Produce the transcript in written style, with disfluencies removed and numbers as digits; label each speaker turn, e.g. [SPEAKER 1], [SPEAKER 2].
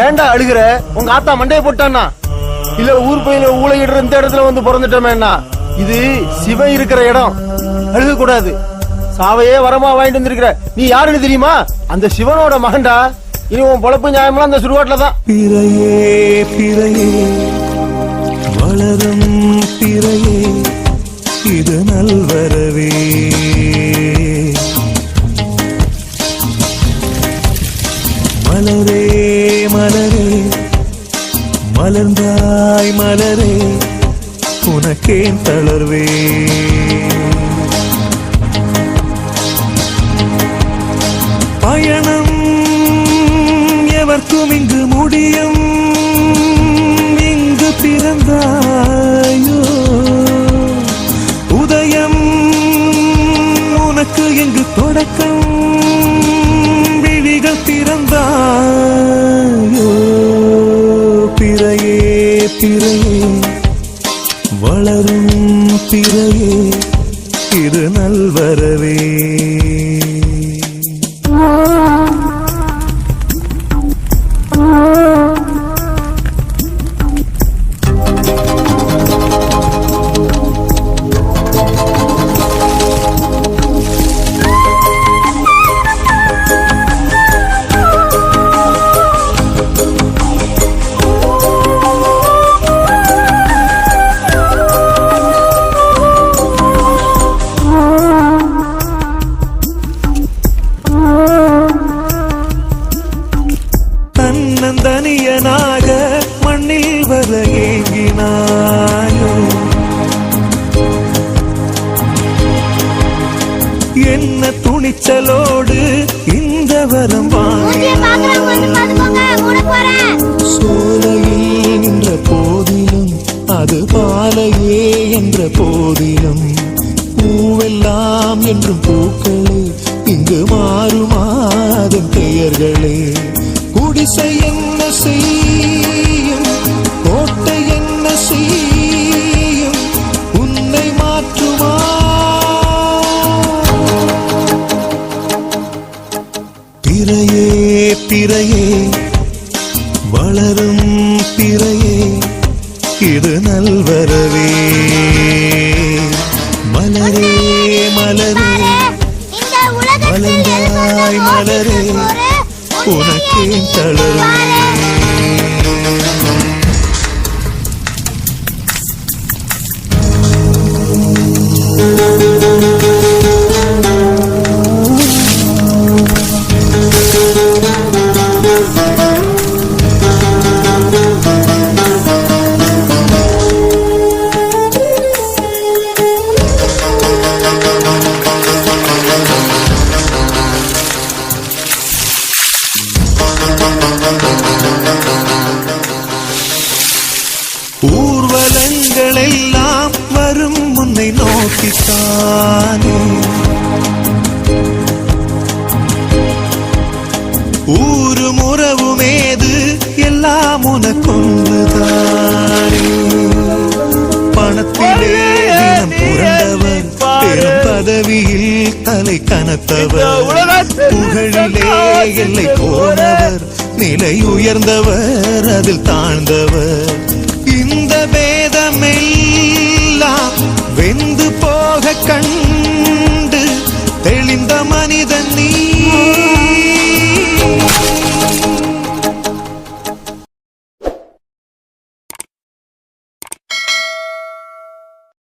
[SPEAKER 1] ஏன்டா அழுகுற? உங்க ஆத்தா மண்டையை போட்டானா இல்ல ஊர் பையில ஊழையிடுற இந்த இடத்துல வந்து பிறந்துட்டோமேண்ணா? இது சிவன் இருக்கிற இடம், அழுக கூடாது. சாவையே வரமா வாங்கிட்டு வந்திருக்கிற. நீ யாருன்னு தெரியுமா? அந்த சிவனோட மகன்டா. இனி உன் பொழப்பு நியாயமெல்லாம் அந்த சுடுகாட்டுல தான்.
[SPEAKER 2] பிறையே பிறையே வளரும் பிறையே இது நல்வரவே. மலரே மலரே மலர்ந்தாய் மலரே உனக்கேன் தளர்வே. பயணம் எவர்க்கும் இங்கு முடியும், இங்கு பிறந்தாயோ. உதயம் உனக்கு எங்கு தொடக்கம், விழிகள் திறந்தாயோ. பிறையே பிறையே வளரும் பிறையே இது நல்வரவே. தனியனாக மண்ணில் வர ஏங்கினாயோ. என்ன துணிச்சலோடு இந்த வரம் சோலையில் நின்ற போதிலும் அது பாலையே என்ற போதிலும் பூவெல்லாம் என்றும் பூக்களே இங்கு மாறுமாதன் பெயர்களே. குடிசை என்ன செய்யும், கோட்டை என்ன செய்யும், உன்னை மாற்றுமா. பிறையே பிறையே வளரும் பிறையே இது நல்வரவே. மலரே மலரே மலர்ந்தாய் மலரே உனக்கேன் தளர்வே. ஊர்வலங்கள் எல்லாம் வரும் முன்னை நோக்கித்தானே, ஊரும் உறவுமேது எல்லாம் உனக்கொன்றுதானே. பணத்திலே தினம் புரண்டவர், பெரும் பதவியில் தலை கனத்தவர், புகழிலே எல்லை போனவர், நிலை உயர்ந்தவர் அதில் தாழ்ந்தவர். இந்த வேதமெல்லாம் வெந்து போக கண்டு தெளிந்த மனிதன் நீ.